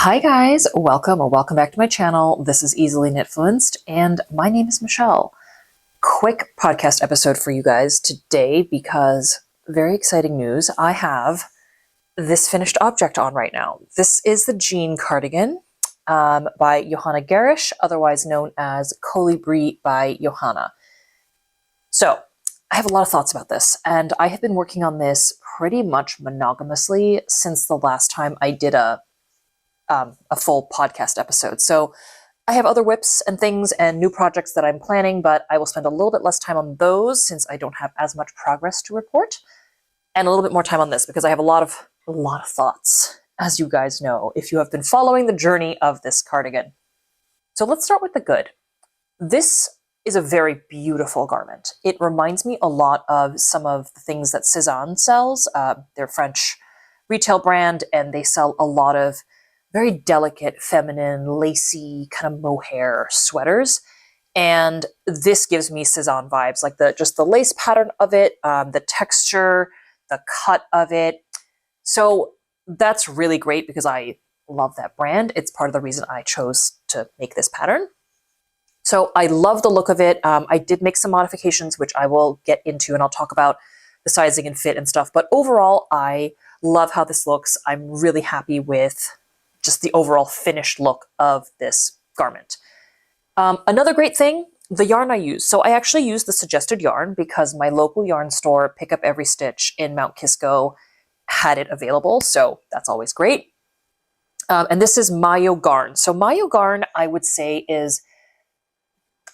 Hi guys, welcome or welcome back to my channel. This is Easily Knitfluenced and my name is Michelle. Quick podcast episode for you guys today because very exciting news. I have this finished object on right now. This is the Jean Cardigan by Johanna Garish, otherwise known as Colibri by Johanna. So I have a lot of thoughts about this and I have been working on this pretty much monogamously since the last time I did a full podcast episode. So I have other whips and things and new projects that I'm planning, but I will spend a little bit less time on those since I don't have as much progress to report, and a little bit more time on this because I have a lot of thoughts, as you guys know, if you have been following the journey of this cardigan. So let's start with the good. This is a very beautiful garment. It reminds me a lot of some of the things that Cézanne sells. They're French retail brand, and they sell a lot of very delicate, feminine, lacy, kind of mohair sweaters. And this gives me Cézanne vibes, like just the lace pattern of it, the texture, the cut of it. So that's really great because I love that brand. It's part of the reason I chose to make this pattern. So I love the look of it. I did make some modifications, which I will get into, and I'll talk about the sizing and fit and stuff. But overall, I love how this looks. I'm really happy with just the overall finished look of this garment. Another great thing, the yarn I use. So I actually use the suggested yarn because my local yarn store, Pick Up Every Stitch in Mount Kisco, had it available. So that's always great. And this is Mayo Garn. So Mayo Garn, I would say, is,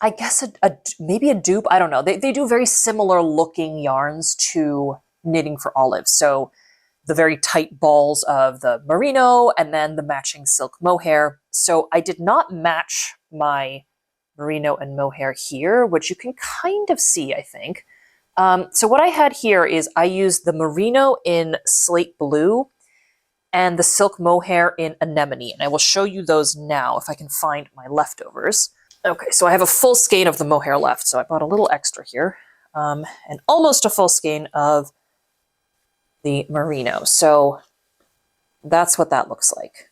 I guess, maybe a dupe. I don't know. They do very similar looking yarns to Knitting for Olive. So the very tight balls of the merino and then the matching silk mohair. So I did not match my merino and mohair here, which you can kind of see, I think. So what I had here is I used the merino in slate blue and the silk mohair in anemone. And I will show you those now if I can find my leftovers. Okay, so I have a full skein of the mohair left. So I bought a little extra here and almost a full skein of the merino. So that's what that looks like.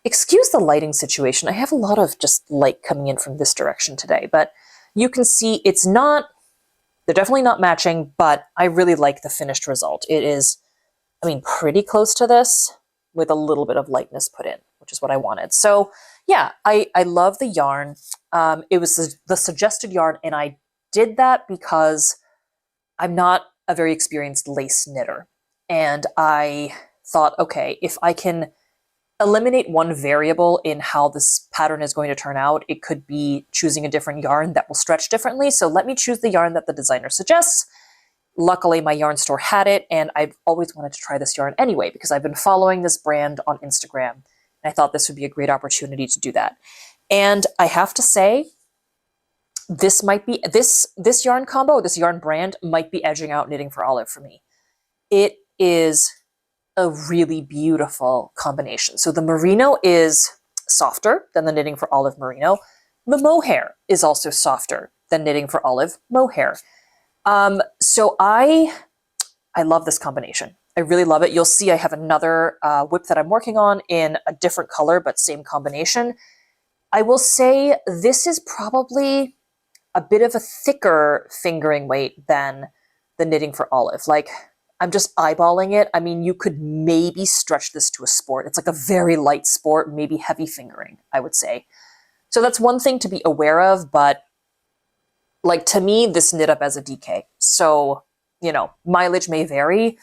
Excuse the lighting situation. I have a lot of just light coming in from this direction today, but you can see they're definitely not matching, but I really like the finished result. It is, pretty close to this with a little bit of lightness put in, which is what I wanted. So yeah, I love the yarn. It was the suggested yarn, and I did that because I'm not a very experienced lace knitter. And I thought, okay, if I can eliminate one variable in how this pattern is going to turn out, it could be choosing a different yarn that will stretch differently. So let me choose the yarn that the designer suggests. Luckily, my yarn store had it, and I've always wanted to try this yarn anyway, because I've been following this brand on Instagram, and I thought this would be a great opportunity to do that. And I have to say, this might be, this yarn combo, this yarn brand might be edging out Knitting for Olive for me. It is a really beautiful combination. So the merino is softer than the Knitting for Olive merino. The mohair is also softer than Knitting for Olive mohair. So I love this combination. I really love it. You'll see I have another whip that I'm working on in a different color, but same combination. I will say this is probably a bit of a thicker fingering weight than the Knitting for Olive. Like, I'm just eyeballing it. You could maybe stretch this to a sport. It's like a very light sport, maybe heavy fingering, I would say. So that's one thing to be aware of, but like, to me, this knit up as a DK. So, mileage may vary,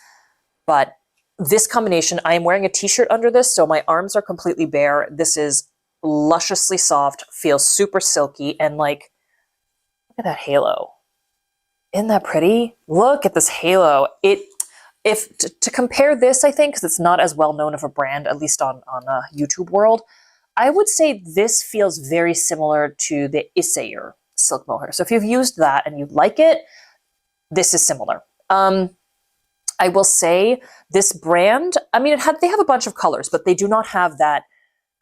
but this combination, I am wearing a t-shirt under this, so my arms are completely bare. This is lusciously soft, feels super silky, and like, look at that halo. Isn't that pretty? Look at this halo. To compare this, I think, because it's not as well known of a brand, at least on YouTube world, I would say this feels very similar to the Isayer silk mohair. So if you've used that and you like it, this is similar. I will say this brand, they have a bunch of colors, but they do not have that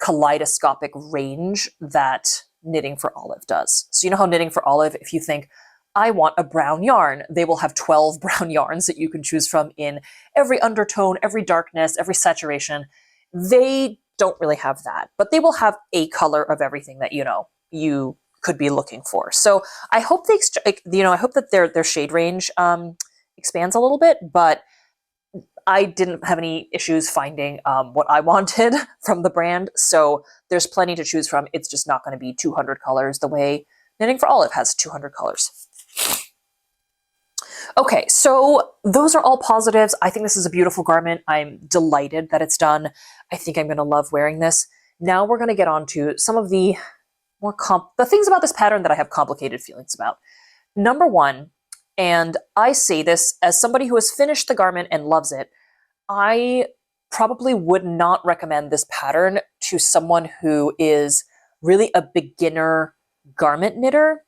kaleidoscopic range that Knitting for Olive does. So you know how Knitting for Olive, if you think, I want a brown yarn, they will have 12 brown yarns that you can choose from in every undertone, every darkness, every saturation. They don't really have that, but they will have a color of everything that, you could be looking for. So I hope I hope that their shade range expands a little bit, but I didn't have any issues finding what I wanted from the brand. So there's plenty to choose from. It's just not going to be 200 colors the way Knitting for Olive has 200 colors. Okay, so those are all positives. I think this is a beautiful garment. I'm delighted that it's done. I think I'm going to love wearing this. Now we're going to get on to some of the the things about this pattern that I have complicated feelings about. Number one, and I say this as somebody who has finished the garment and loves it, I probably would not recommend this pattern to someone who is really a beginner garment knitter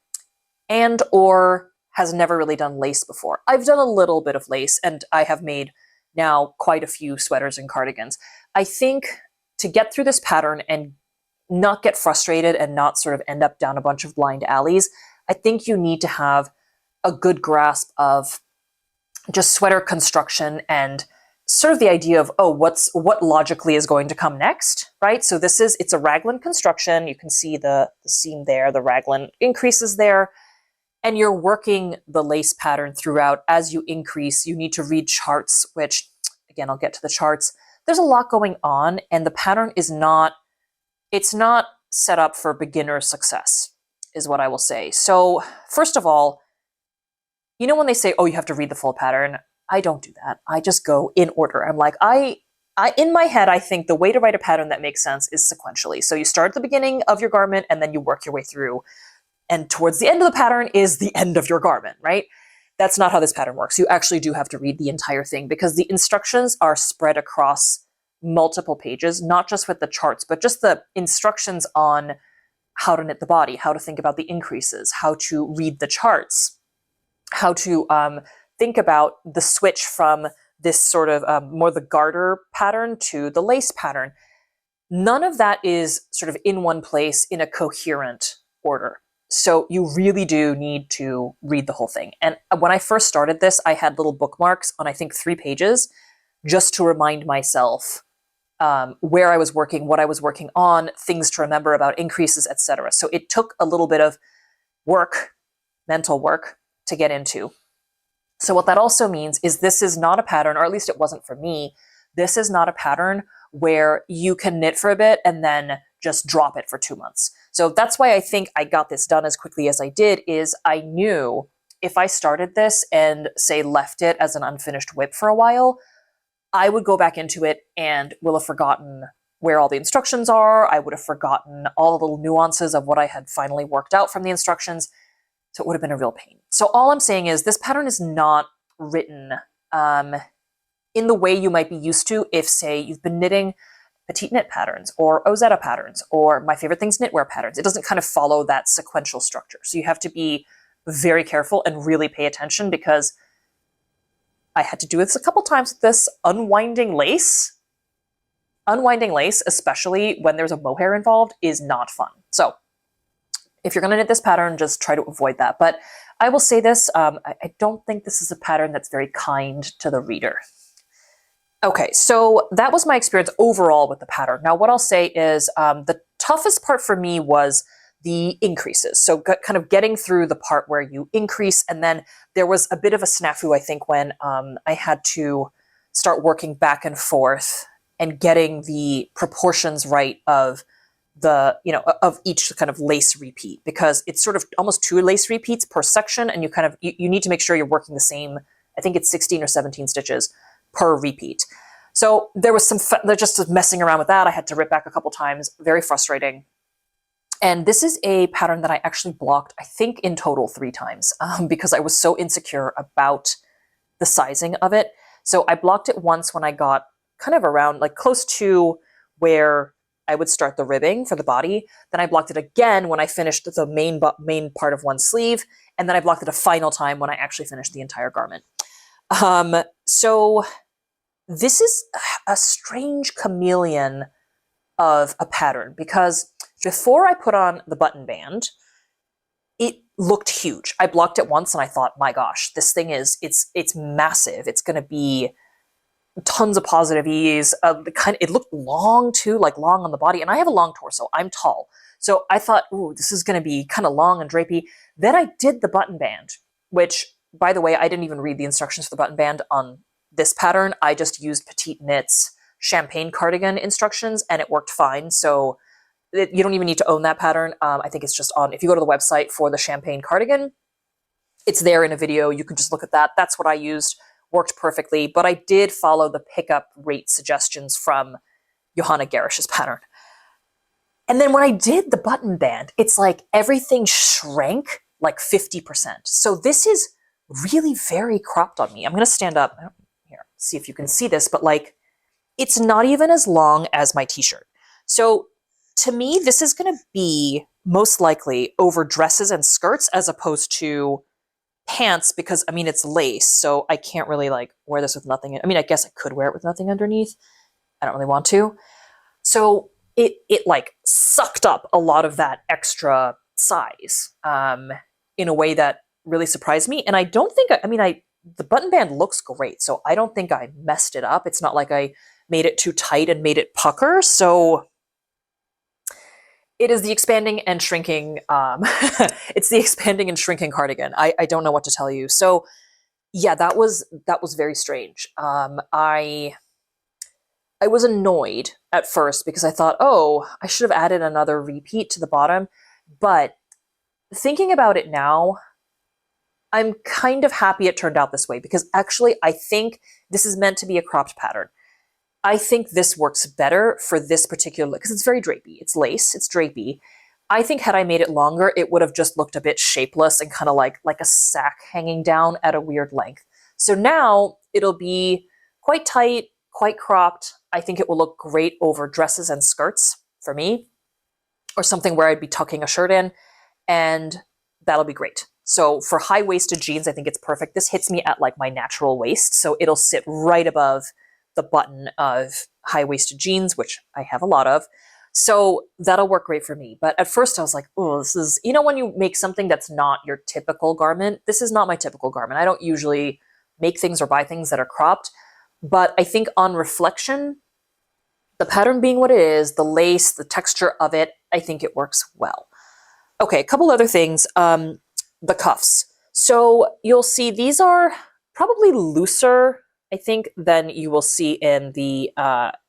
and or has never really done lace before. I've done a little bit of lace and I have made now quite a few sweaters and cardigans. I think to get through this pattern and not get frustrated and not sort of end up down a bunch of blind alleys, I think you need to have a good grasp of just sweater construction and sort of the idea of, what logically is going to come next, right? So it's a raglan construction. You can see the seam there, the raglan increases there, and you're working the lace pattern throughout. As you increase, you need to read charts, which, again, I'll get to the charts. There's a lot going on, and the pattern it's not set up for beginner success, is what I will say. So first of all, when they say, you have to read the full pattern, I don't do that. I just go in order. I'm like, in my head, I think the way to write a pattern that makes sense is sequentially. So you start at the beginning of your garment and then you work your way through. And towards the end of the pattern is the end of your garment, right? That's not how this pattern works. You actually do have to read the entire thing because the instructions are spread across multiple pages, not just with the charts, but just the instructions on how to knit the body, how to think about the increases, how to read the charts, how to think about the switch from this sort of more the garter pattern to the lace pattern. None of that is sort of in one place in a coherent order. So you really do need to read the whole thing. And when I first started this, I had little bookmarks on, I think, 3 pages just to remind myself where I was working, what I was working on, things to remember about increases, etc. So it took a little bit of work, mental work, to get into. So what that also means is this is not a pattern, or at least it wasn't for me, this is not a pattern where you can knit for a bit and then just drop it for 2 months. So that's why I think I got this done as quickly as I did, is I knew if I started this and, say, left it as an unfinished whip for a while, I would go back into it and will have forgotten where all the instructions are. I would have forgotten all the little nuances of what I had finally worked out from the instructions. So it would have been a real pain. So all I'm saying is this pattern is not written in the way you might be used to if, say, you've been knitting petite knit patterns or Ozetta patterns or my favorite things knitwear patterns. It doesn't kind of follow that sequential structure. So you have to be very careful and really pay attention, because I had to do this a couple times with this unwinding lace. Unwinding lace, especially when there's a mohair involved, is not fun. So if you're going to knit this pattern, just try to avoid that. But I will say this, I don't think this is a pattern that's very kind to the reader. Okay, so that was my experience overall with the pattern. Now, what I'll say is the toughest part for me was the increases. So kind of getting through the part where you increase, and then there was a bit of a snafu, I think, when I had to start working back and forth and getting the proportions right of the, of each kind of lace repeat, because it's sort of almost 2 lace repeats per section, and you need to make sure you're working the same, I think it's 16 or 17 stitches per repeat. So there was they're just messing around with that. I had to rip back a couple times, very frustrating. And this is a pattern that I actually blocked, I think in total 3 times, because I was so insecure about the sizing of it. So I blocked it once when I got kind of around, like close to where I would start the ribbing for the body. Then I blocked it again when I finished the main part of one sleeve. And then I blocked it a final time when I actually finished the entire garment. So this is a strange chameleon of a pattern, because before I put on the button band, it looked huge. I blocked it once and I thought, my gosh, this thing it's massive. It's going to be tons of positive ease. It looked long too, like long on the body, and I have a long torso. I'm tall, so I thought, ooh, this is going to be kind of long and drapey. Then I did the button band, which, by the way, I didn't even read the instructions for the button band on this pattern. I just used Petite Knit's champagne cardigan instructions, and it worked fine. So you don't even need to own that pattern. I think it's just on, if you go to the website for the champagne cardigan, it's there in a video. You can just look at that. That's what I used. Worked perfectly. But I did follow the pickup rate suggestions from Johanna Gerish's pattern. And then when I did the button band, it's like everything shrank like 50%. So this is really very cropped on me. I'm going to stand up here, see if you can see this, but like it's not even as long as my t-shirt. So to me, this is going to be most likely over dresses and skirts as opposed to pants, because I mean, it's lace, so I can't really like wear this with nothing. I mean, I guess I could wear it with nothing underneath. I don't really want to. So it like sucked up a lot of that extra size in a way that really surprised me. And I don't think, the button band looks great, so I don't think I messed it up. It's not like I made it too tight and made it pucker. So it is the expanding and shrinking, it's the expanding and shrinking cardigan. I don't know what to tell you. So yeah, that was very strange. I was annoyed at first because I thought, oh, I should have added another repeat to the bottom. But thinking about it now, I'm kind of happy it turned out this way, because actually I think this is meant to be a cropped pattern. I think this works better for this particular, because it's very drapey. It's lace, it's drapey. I think had I made it longer, it would have just looked a bit shapeless and kind of like a sack hanging down at a weird length. So now it'll be quite tight, quite cropped. I think it will look great over dresses and skirts for me, or something where I'd be tucking a shirt in, and that'll be great. So for high-waisted jeans, I think it's perfect. This hits me at like my natural waist, so it'll sit right above the button of high-waisted jeans, which I have a lot of. So that'll work great for me. But at first I was like, oh, this is, when you make something that's not your typical garment, this is not my typical garment. I don't usually make things or buy things that are cropped. But I think on reflection, the pattern being what it is, the lace, the texture of it, I think it works well. Okay, a couple other things. The cuffs. So you'll see these are probably looser, I think, than you will see in the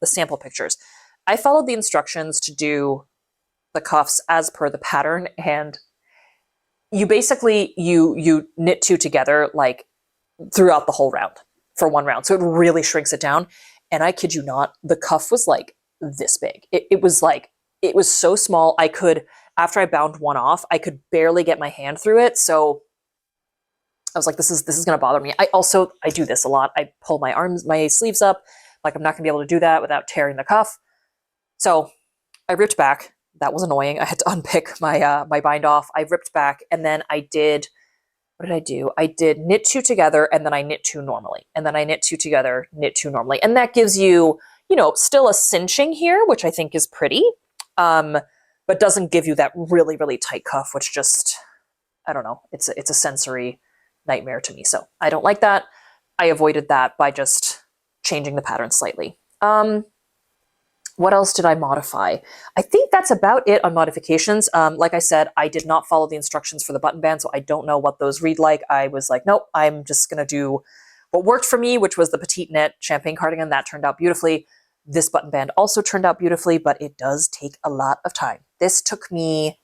sample pictures. I followed the instructions to do the cuffs as per the pattern, and you basically, you knit two together like throughout the whole round for one round. So it really shrinks it down. And I kid you not, the cuff was like this big. It was so small. I could, after I bound one off, I could barely get my hand through it. So I was like, this is going to bother me. I do this a lot. I pull my sleeves up. Like, I'm not going to be able to do that without tearing the cuff. So I ripped back. That was annoying. I had to unpick my bind off. I ripped back, and then I did, what did I do? I did knit two together, and then I knit two normally. And then I knit two together, knit two normally. And that gives you, still a cinching here, which I think is pretty, but doesn't give you that really, really tight cuff, which just, I don't know. It's a sensory nightmare to me. So I don't like that. I avoided that by just changing the pattern slightly. What else did I modify? I think that's about it on modifications. Like I said, I did not follow the instructions for the button band, so I don't know what those read like. I was like, nope, I'm just going to do what worked for me, which was the Petite Knit champagne cardigan. That turned out beautifully. This button band also turned out beautifully, but it does take a lot of time. This took me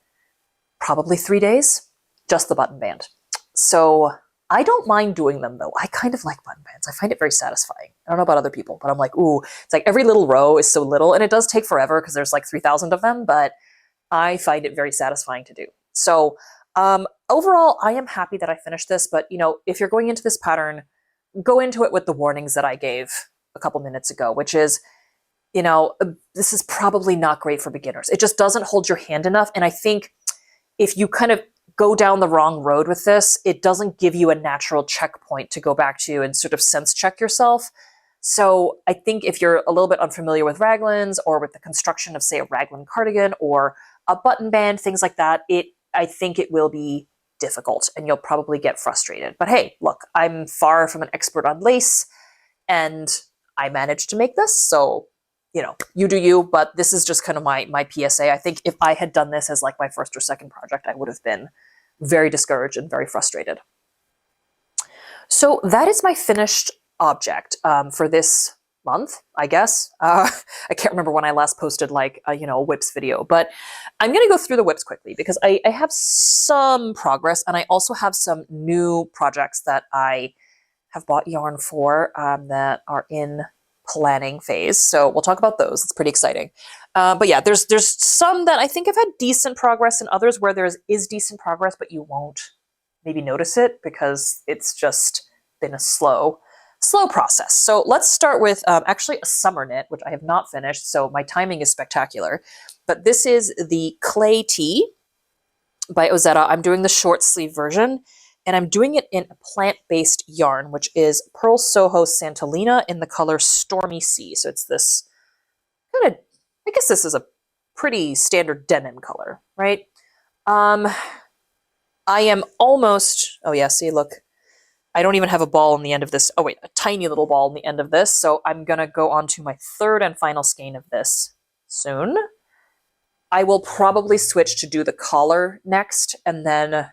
probably 3 days, just the button band. So I don't mind doing them, though. I kind of like button bands. I find it very satisfying. I don't know about other people, but I'm like, ooh, it's like every little row is so little, and it does take forever because there's like 3,000 of them, but I find it very satisfying to do. So overall, I am happy that I finished this, but if you're going into this pattern, go into it with the warnings that I gave a couple minutes ago, which is, this is probably not great for beginners. It just doesn't hold your hand enough, and I think if you kind of go down the wrong road with this, it doesn't give you a natural checkpoint to go back to and sort of sense check yourself. So I think if you're a little bit unfamiliar with raglans or with the construction of, say, a raglan cardigan or a button band, things like that, I think it will be difficult and you'll probably get frustrated. But hey, look, I'm far from an expert on lace, and I managed to make this, so you do you, but this is just kind of my PSA. I think if I had done this as like my first or second project, I would have been very discouraged and very frustrated. So that is my finished object for this month, I guess. I can't remember when I last posted like a whips video, but I'm going to go through the whips quickly because I have some progress, and I also have some new projects that I have bought yarn for that are in planning phase. So we'll talk about those. It's pretty exciting. But yeah, there's some that I think have had decent progress, and others where there is decent progress, but you won't maybe notice it because it's just been a slow process. So let's start with actually a summer knit, which I have not finished. So my timing is spectacular. But this is the Clay Tee by Ozetta. I'm doing the short sleeve version, and I'm doing it in a plant-based yarn, which is Pearl Soho Santolina in the color Stormy Sea. So it's this kind of, I guess this is a pretty standard denim color, right? I am almost, oh yeah, see, look, I don't even have a ball on the end of this. Oh wait, a tiny little ball on the end of this. So I'm gonna go on to my third and final skein of this soon. I will probably switch to do the collar next, and then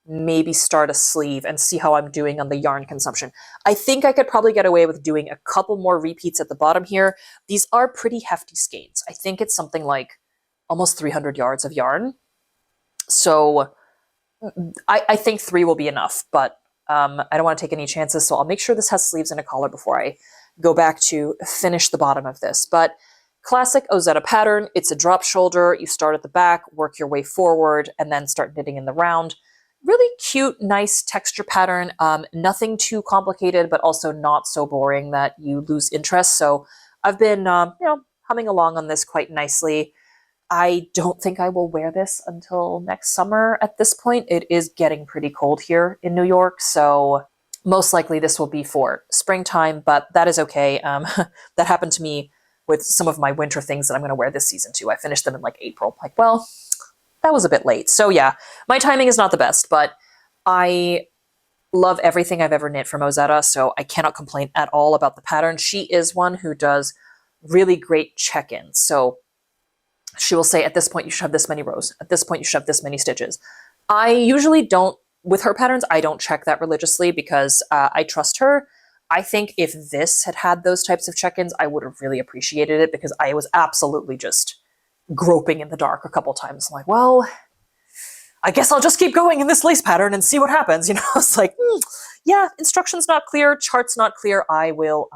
maybe start a sleeve and see how I'm doing on the yarn consumption. I think I could probably get away with doing a couple more repeats at the bottom here. These are pretty hefty skeins. I think it's something like almost 300 yards of yarn. So I think 3 will be enough, but I don't want to take any chances, so I'll make sure this has sleeves and a collar before I go back to finish the bottom of this. But classic Ozetta pattern, it's a drop shoulder. You start at the back, work your way forward, and then start knitting in the round. Really cute, nice texture pattern. Nothing too complicated, but also not so boring that you lose interest. So I've been, humming along on this quite nicely. I don't think I will wear this until next summer at this point. It is getting pretty cold here in New York, so most likely this will be for springtime, but that is okay. That happened to me with some of my winter things that I'm going to wear this season too. I finished them in like April. Like, well, that was a bit late. So yeah, my timing is not the best, but I love everything I've ever knit from Ozetta, so I cannot complain at all about the pattern. She is one who does really great check-ins. So she will say, at this point, you should have this many rows. At this point, you should have this many stitches. I usually don't, with her patterns, I don't check that religiously because I trust her. I think if this had had those types of check-ins, I would have really appreciated it because I was absolutely just groping in the dark a couple times. I'm like, well, I guess I'll just keep going in this lace pattern and see what happens. It's like, yeah, instructions not clear, charts not clear. I will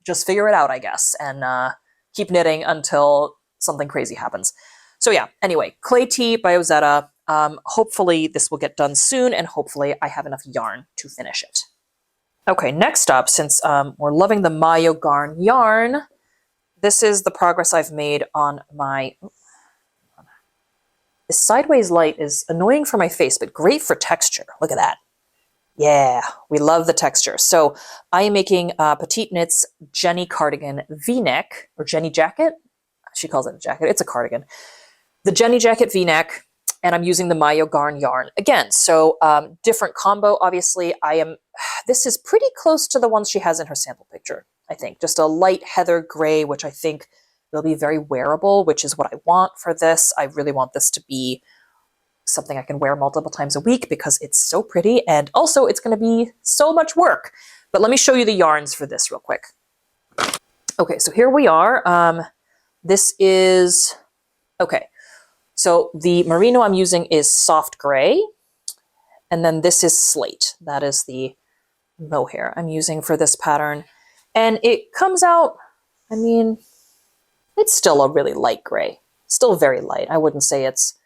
just figure it out, I guess, and keep knitting until something crazy happens. So yeah, anyway, Clay Tee by Ozetta. Hopefully this will get done soon, and hopefully I have enough yarn to finish it. Okay, next up, since we're loving the Mayo Garn yarn, this is the progress I've made on my... This sideways light is annoying for my face, but great for texture. Look at that. Yeah, we love the texture. So I am making Petite Knit's Jean Cardigan V-neck, or Jenny jacket. She calls it a jacket. It's a cardigan. The Jenny jacket V-neck, and I'm using the Mayo Garn yarn again. So different combo, obviously. This is pretty close to the ones she has in her sample picture, I think. Just a light heather gray, which I think will be very wearable, which is what I want for this. I really want this to be something I can wear multiple times a week because it's so pretty, and also it's going to be so much work. But let me show you the yarns for this real quick. Okay, so here we are. This is, okay, so the merino I'm using is soft gray, and then this is slate. That is the mohair I'm using for this pattern. And it comes out, I mean, it's still a really light gray. Still very light. I wouldn't say it's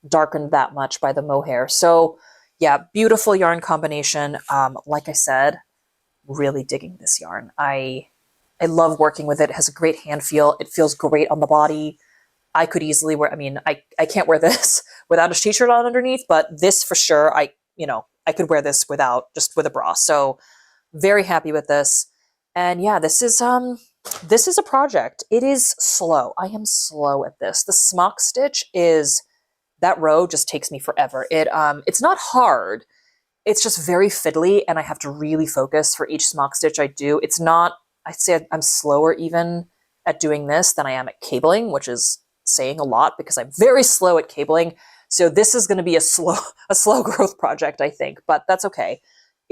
darkened that much by the mohair. So yeah, beautiful yarn combination. Like I said, really digging this yarn. I love working with it. It has a great hand feel. It feels great on the body. I could easily wear, I mean, I can't wear this without a t-shirt on underneath, but this for sure, I could wear this just with a bra. So very happy with this. And yeah, this is a project. It is slow. I am slow at this. The smock stitch that row just takes me forever. It's not hard. It's just very fiddly, and I have to really focus for each smock stitch I do. It's not I'd say I'm slower even at doing this than I am at cabling, which is saying a lot because I'm very slow at cabling. So this is going to be a slow growth project, I think, but that's okay.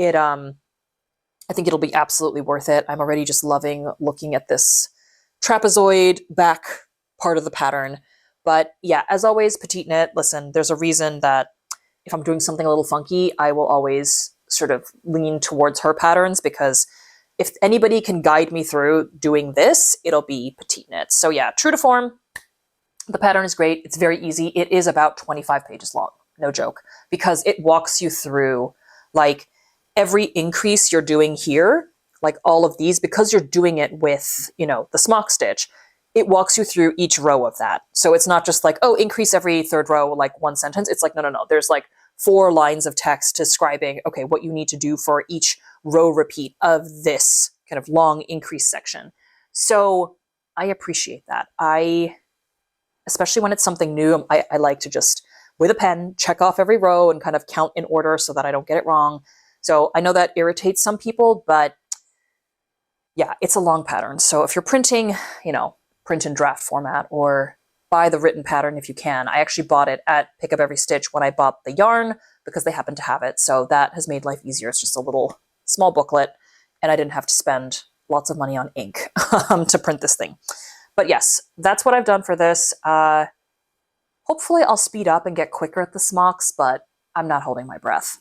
I think it'll be absolutely worth it. I'm already just loving looking at this trapezoid back part of the pattern. But yeah, as always, petite knit, listen, there's a reason that if I'm doing something a little funky, I will always sort of lean towards her patterns, because if anybody can guide me through doing this, it'll be petite knit. So yeah, true to form, the pattern is great. It's very easy. It is about 25 pages long, no joke, because it walks you through like every increase you're doing here, like all of these, because you're doing it with, the smock stitch, it walks you through each row of that. So it's not just like, oh, increase every third row, like one sentence. It's like, no. There's like 4 lines of text describing, okay, what you need to do for each row repeat of this kind of long increase section. So I appreciate that. Especially when it's something new, I like to just, with a pen, check off every row and kind of count in order so that I don't get it wrong. So I know that irritates some people, but yeah, it's a long pattern. So if you're printing, print in draft format or buy the written pattern if you can. I actually bought it at Pick Up Every Stitch when I bought the yarn because they happen to have it. So that has made life easier. It's just a little small booklet and I didn't have to spend lots of money on ink to print this thing. But yes, that's what I've done for this. Hopefully I'll speed up and get quicker at the smocks, but I'm not holding my breath.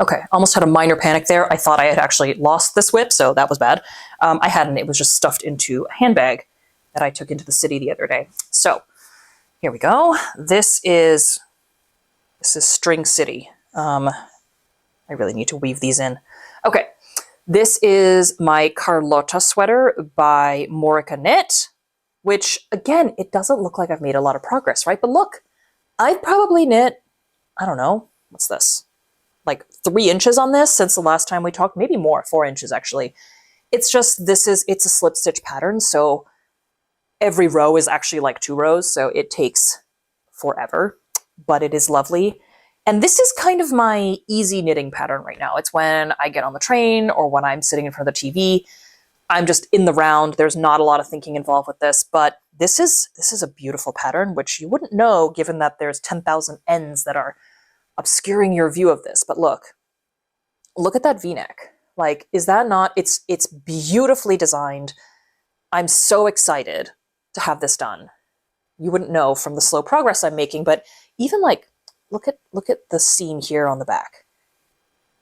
Okay, almost had a minor panic there. I thought I had actually lost this whip, so that was bad. I hadn't. It was just stuffed into a handbag that I took into the city the other day. So here we go. This is String City. I really need to weave these in. Okay, this is my Carlotta sweater by Morica Knit, which again, it doesn't look like I've made a lot of progress, right? But look, I've probably knit, I don't know, what's this? Like 3 inches on this since the last time we talked, maybe more, 4 inches actually. It's just, it's a slip stitch pattern. So every row is actually like 2 rows. So it takes forever, but it is lovely. And this is kind of my easy knitting pattern right now. It's when I get on the train or when I'm sitting in front of the TV, I'm just in the round. There's not a lot of thinking involved with this, but this is a beautiful pattern, which you wouldn't know given that there's 10,000 ends that are obscuring your view of this. But look at that V-neck. Like, is that not, it's beautifully designed. I'm so excited to have this done. You wouldn't know from the slow progress I'm making, but even like, look at the seam here on the back.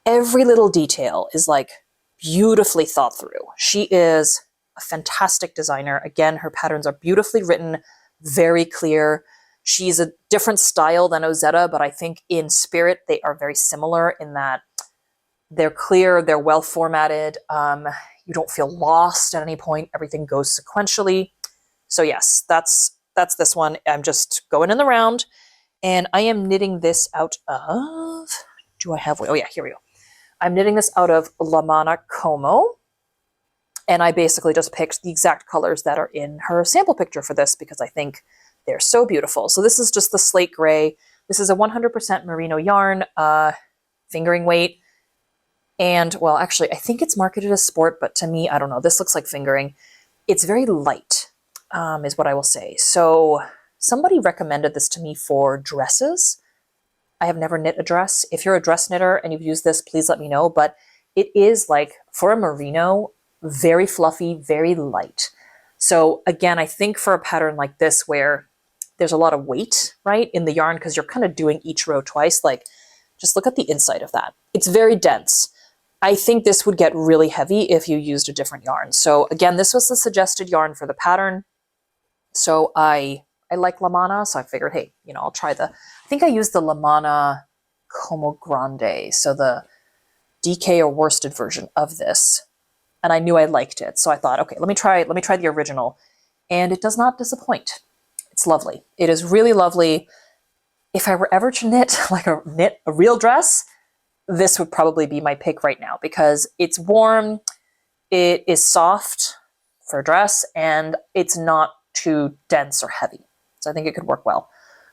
Every little detail is like beautifully thought through. She is a fantastic designer. Again, her patterns are beautifully written, very clear. She's a different style than Ozetta, but I think in spirit they are very similar in that they're clear, they're well formatted. You don't feel lost at any point. Everything goes sequentially. So yes, that's this one. I'm just going in the round, and I am knitting this out of. Do I have? Oh yeah, here we go. I'm knitting this out of La Mana Como, and I basically just picked the exact colors that are in her sample picture for this because I think they're so beautiful. So this is just the slate gray. This is a 100% merino yarn, fingering weight. And well, actually, I think it's marketed as sport, but to me, I don't know. This looks like fingering. It's very light, is what I will say. So somebody recommended this to me for dresses. I have never knit a dress. If you're a dress knitter and you've used this, please let me know. But it is like, for a merino, very fluffy, very light. So again, I think for a pattern like this where there's a lot of weight, right, in the yarn because you're kind of doing each row twice, like just look at the inside of that. It's very dense. I think this would get really heavy if you used a different yarn. So again, this was the suggested yarn for the pattern. So I like La Mana, so I figured, hey, I'll try I think I used the La Mana Como Grande, so the DK or worsted version of this. And I knew I liked it. So I thought, okay, let me try the original. And it does not disappoint. It's lovely. It is really lovely. If I were ever to knit a real dress, this would probably be my pick right now because it's warm, it is soft for a dress, and it's not too dense or heavy. So I think it could work well.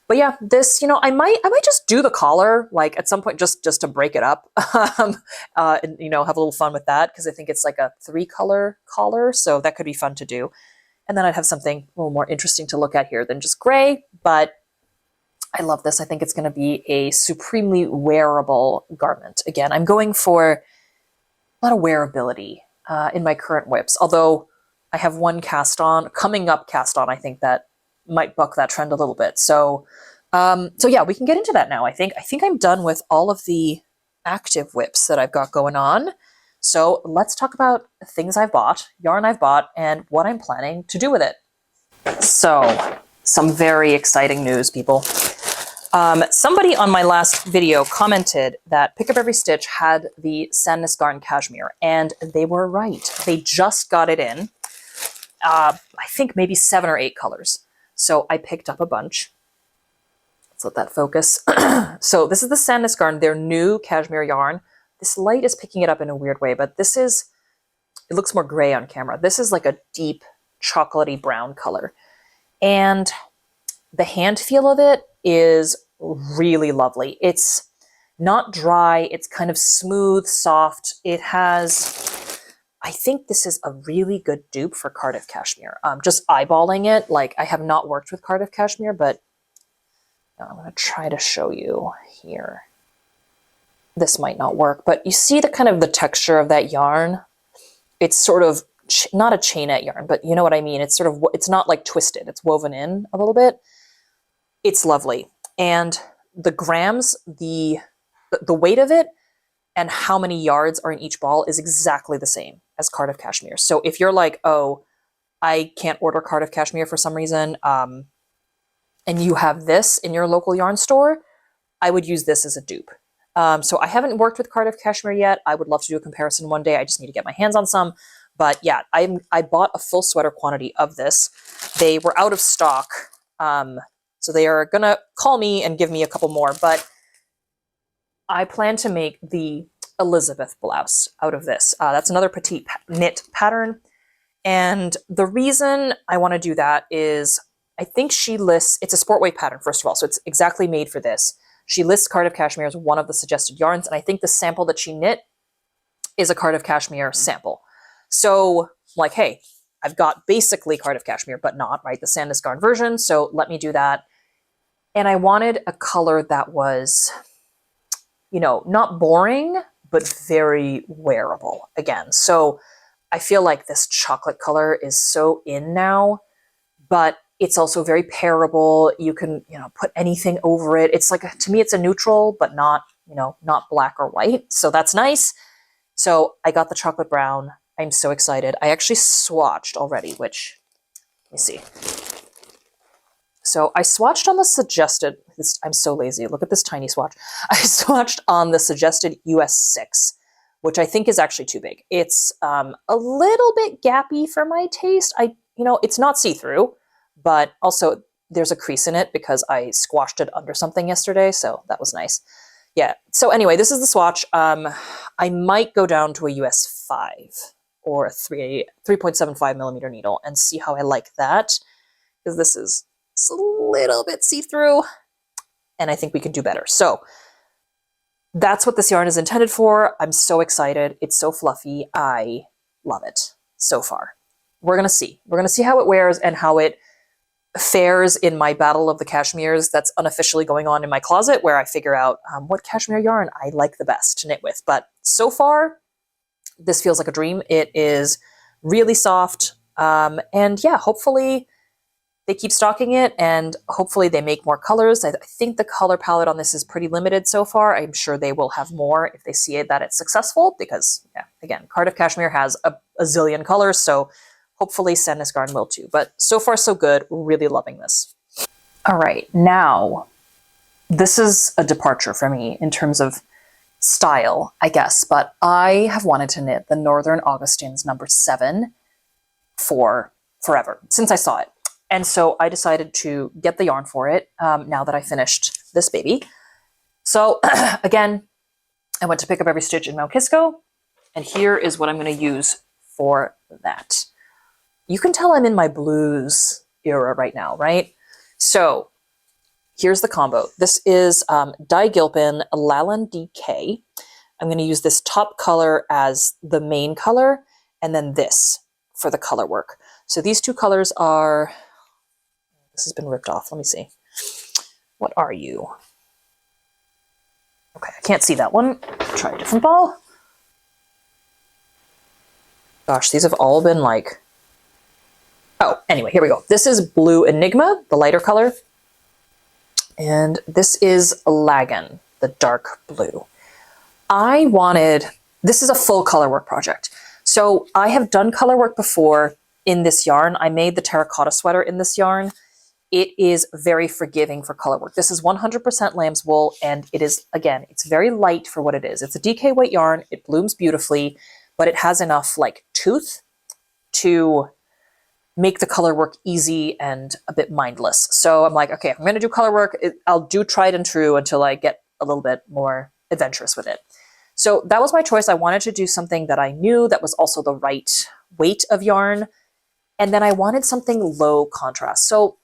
But yeah, this, I might just do the collar like at some point just to break it up, and have a little fun with that because I think it's like a 3-color collar, so that could be fun to do. And then I'd have something a little more interesting to look at here than just gray. But I love this. I think it's going to be a supremely wearable garment. Again, I'm going for a lot of wearability in my current whips. Although I have one coming up cast on, I think that might buck that trend a little bit. So yeah, we can get into that now. I think I'm done with all of the active whips that I've got going on. So let's talk about things I've bought, yarn I've bought, and what I'm planning to do with it. So some very exciting news, people. Somebody on my last video commented that Pick Up Every Stitch had the Sandnes Garn Cashmere, and they were right. They just got it in, I think maybe 7 or 8 colors. So I picked up a bunch. Let's let that focus. So this is the Sandnes Garn, their new cashmere yarn. This light is picking it up in a weird way, but it looks more gray on camera. This is like a deep chocolatey brown color. And the hand feel of it is really lovely. It's not dry. It's kind of smooth, soft. I think this is a really good dupe for Cardiff Cashmere. Just eyeballing it, like I have not worked with Cardiff Cashmere, but I'm going to try to show you here. This might not work, but you see the kind of the texture of that yarn. It's sort of not a chainette yarn, but you know what I mean. It's not like twisted. It's woven in a little bit. It's lovely. And the grams, the weight of it and how many yards are in each ball is exactly the same as Cardiff Cashmere. So if you're like, oh, I can't order Cardiff Cashmere for some reason, and you have this in your local yarn store, I would use this as a dupe. So I haven't worked with Cardiff Cashmere yet. I would love to do a comparison one day. I just need to get my hands on some. But yeah, I bought a full sweater quantity of this. They were out of stock. So they are going to call me and give me a couple more. But I plan to make the Elizabeth blouse out of this. That's another petite knit pattern. And the reason I want to do that is I think she lists, it's a sport weight pattern, first of all. So it's exactly made for this. She lists Cardiff Cashmere as one of the suggested yarns, and I think the sample that she knit is a Cardiff Cashmere sample. So, like, hey, I've got basically Cardiff Cashmere, but not, right? The Sandnes Garn version, so let me do that. And I wanted a color that was, not boring, but very wearable, again. So I feel like this chocolate color is so in now, but it's also very pairable. You can, put anything over it. It's like, to me, it's a neutral, but not, not black or white. So that's nice. So I got the chocolate brown. I'm so excited. I actually swatched already, which, let me see. So I swatched on the suggested, I'm so lazy. Look at this tiny swatch. I swatched on the suggested US 6, which I think is actually too big. It's a little bit gappy for my taste. It's not see-through, but also there's a crease in it because I squashed it under something yesterday, so that was nice. Yeah, so anyway, this is the swatch. I might go down to a US 5 or a 3.75 millimeter needle and see how I like that, because it's a little bit see-through, and I think we can do better. So that's what this yarn is intended for. I'm so excited. It's so fluffy. I love it so far. We're going to see. We're going to see how it wears and how it fares in my battle of the cashmeres that's unofficially going on in my closet, where I figure out what cashmere yarn I like the best to knit with. But so far, this feels like a dream. It is really soft. And yeah, hopefully they keep stocking it, and hopefully they make more colors. I think the color palette on this is pretty limited so far. I'm sure they will have more if they see it that it's successful, because, yeah, again, Cardiff Cashmere has a zillion colors, so hopefully Sandnes Garn will too. But so far, so good. Really loving this. All right, now, this is a departure for me in terms of style, I guess, but I have wanted to knit the Northern Augustins #7 for forever, since I saw it. And so I decided to get the yarn for it now that I finished this baby. So again, I went to Pick Up Every Stitch in Mount Kisco, and here is what I'm going to use for that. You can tell I'm in my blues era right now, right? So here's the combo. This is Digilpin Lalin DK. I'm going to use this top color as the main color, and then this for the color work. So these two colors are, this has been ripped off. Let me see. What are you? Okay, I can't see that one. Try a different ball. Gosh, these have all been like, oh, anyway, here we go. This is Blue Enigma, the lighter color. And this is Lagan, the dark blue. This is a full color work project. So I have done color work before in this yarn. I made the terracotta sweater in this yarn. It is very forgiving for color work. This is 100% lamb's wool, and it is, again, it's very light for what it is. It's a DK weight yarn. It blooms beautifully, but it has enough like tooth to make the color work easy and a bit mindless. So I'm like, okay, if I'm going to do color work, I'll do tried and true until I get a little bit more adventurous with it. So that was my choice. I wanted to do something that I knew that was also the right weight of yarn. And then I wanted something low contrast. So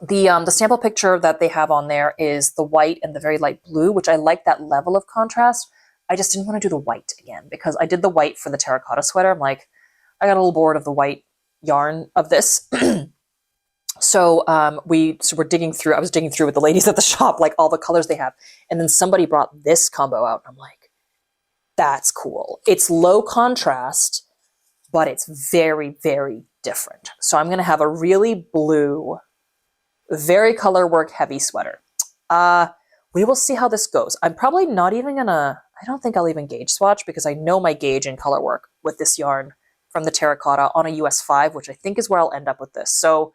the sample picture that they have on there is the white and the very light blue, which I like that level of contrast. I just didn't want to do the white again because I did the white for the terracotta sweater. I'm like, I got a little bored of the white yarn of this. So we're digging through, I was digging through with the ladies at the shop, like all the colors they have. And then somebody brought this combo out. I'm like, that's cool. It's low contrast, but it's very, very different. So I'm going to have a really blue, very color work heavy sweater. We will see how this goes. I'm probably not even gonna, I don't think I'll even gauge swatch because I know my gauge in color work with this yarn from the terracotta on a US 5, which I think is where I'll end up with this. So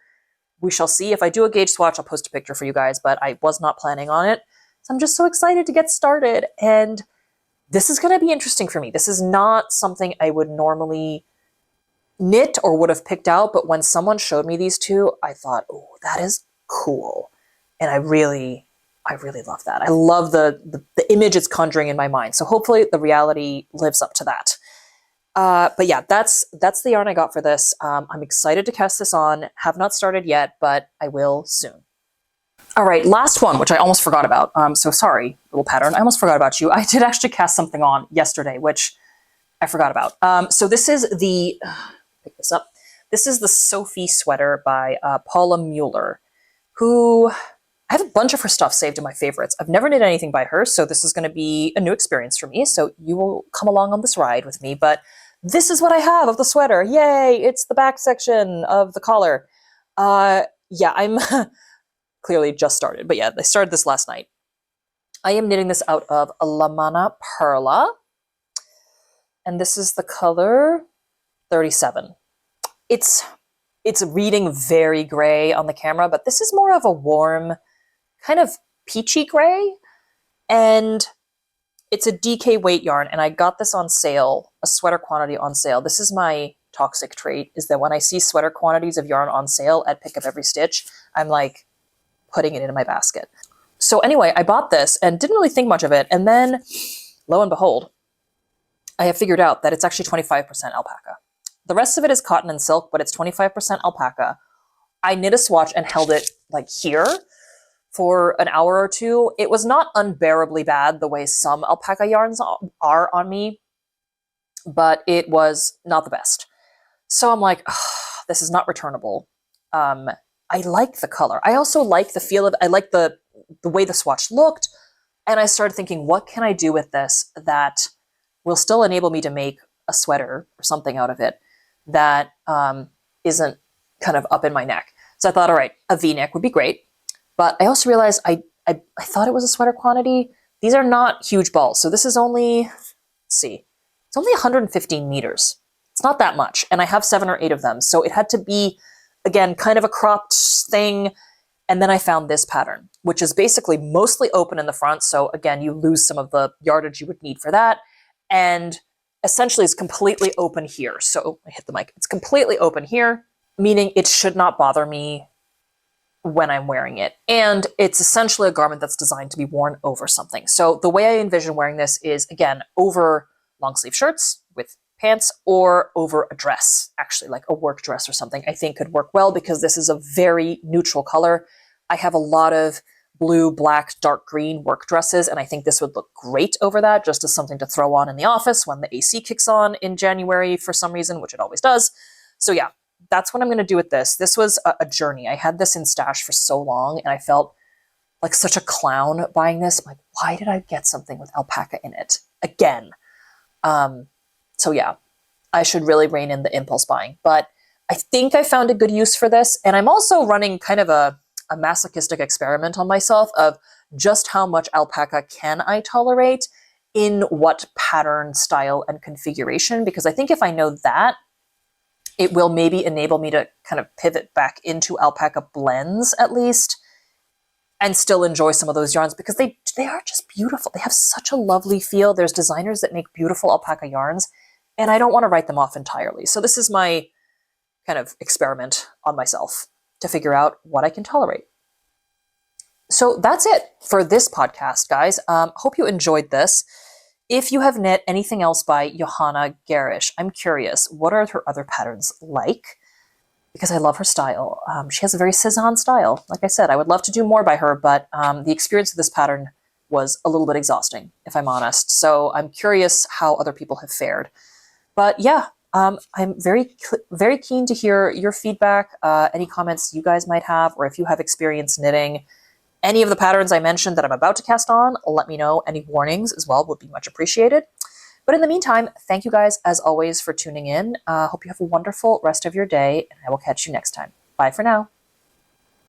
we shall see. If I do a gauge swatch, I'll post a picture for you guys, but I was not planning on it. So I'm just so excited to get started. And this is going to be interesting for me. This is not something I would normally knit or would have picked out, but when someone showed me these two, I thought, oh, that is cool. And I really love that. I love the image it's conjuring in my mind. So hopefully the reality lives up to that. But yeah, that's the yarn I got for this. I'm excited to cast this on. Have not started yet, but I will soon. All right, last one, which I almost forgot about. So sorry, little pattern. I almost forgot about you. I did actually cast something on yesterday, which I forgot about. So this is the, pick this up. This is the Sophie sweater by Paula Mueller, who I have a bunch of her stuff saved in my favorites. I've never knit anything by her, so this is going to be a new experience for me. So you will come along on this ride with me. But this is what I have of the sweater. Yay! It's the back section of the collar. Yeah, I'm clearly just started. But yeah, I started this last night. I am knitting this out of La Mana Perla. And this is the color 37. It's reading very gray on the camera, but this is more of a warm, kind of peachy gray. And it's a DK weight yarn, and I got this on sale, a sweater quantity on sale. This is my toxic trait, is that when I see sweater quantities of yarn on sale at Pick Up Every Stitch, I'm like putting it into my basket. So anyway, I bought this and didn't really think much of it. And then lo and behold, I have figured out that it's actually 25% alpaca. The rest of it is cotton and silk, but it's 25% alpaca. I knit a swatch and held it like here for an hour or two. It was not unbearably bad the way some alpaca yarns are on me, but it was not the best. So I'm like, this is not returnable. I like the color. I also like the feel of, I like the way the swatch looked. And I started thinking, what can I do with this that will still enable me to make a sweater or something out of it that isn't kind of up in my neck. So I thought, all right, a V-neck would be great. But I also realized I thought it was a sweater quantity. These are not huge balls. So this is only, let's see, it's only 115 meters. It's not that much. And I have 7 or 8 of them. So it had to be, again, kind of a cropped thing. And then I found this pattern, which is basically mostly open in the front. So again, you lose some of the yardage you would need for that. And essentially it's completely open here. So I hit the mic. It's completely open here, meaning it should not bother me when I'm wearing it. And it's essentially a garment that's designed to be worn over something. So the way I envision wearing this is, again, over long sleeve shirts with pants or over a dress, actually like a work dress or something, I think could work well because this is a very neutral color. I have a lot of blue, black, dark green work dresses, and I think this would look great over that, just as something to throw on in the office when the AC kicks on in January for some reason, which it always does. So yeah, that's what I'm going to do with this. This was a journey. I had this in stash for so long, and I felt like such a clown buying this. I'm like, why did I get something with alpaca in it again? So yeah, I should really rein in the impulse buying. But I think I found a good use for this, and I'm also running kind of a masochistic experiment on myself of just how much alpaca can I tolerate in what pattern, style, and configuration, because I think if I know that, it will maybe enable me to kind of pivot back into alpaca blends at least and still enjoy some of those yarns, because they are just beautiful. They have such a lovely feel. There's designers that make beautiful alpaca yarns, and I don't want to write them off entirely. So this is my kind of experiment on myself to figure out what I can tolerate. So that's it for this podcast, guys. Hope you enjoyed this. If you have knit anything else by Johanna Garish, I'm curious, what are her other patterns like? Because I love her style. She has a very Cezanne style. Like I said, I would love to do more by her, but the experience of this pattern was a little bit exhausting, if I'm honest. So I'm curious how other people have fared. But yeah, I'm very keen to hear your feedback, any comments you guys might have, or if you have experience knitting any of the patterns I mentioned that I'm about to cast on, let me know. Any warnings as well would be much appreciated. But in the meantime, thank you guys as always for tuning in. Hope you have a wonderful rest of your day, and I will catch you next time. Bye for now.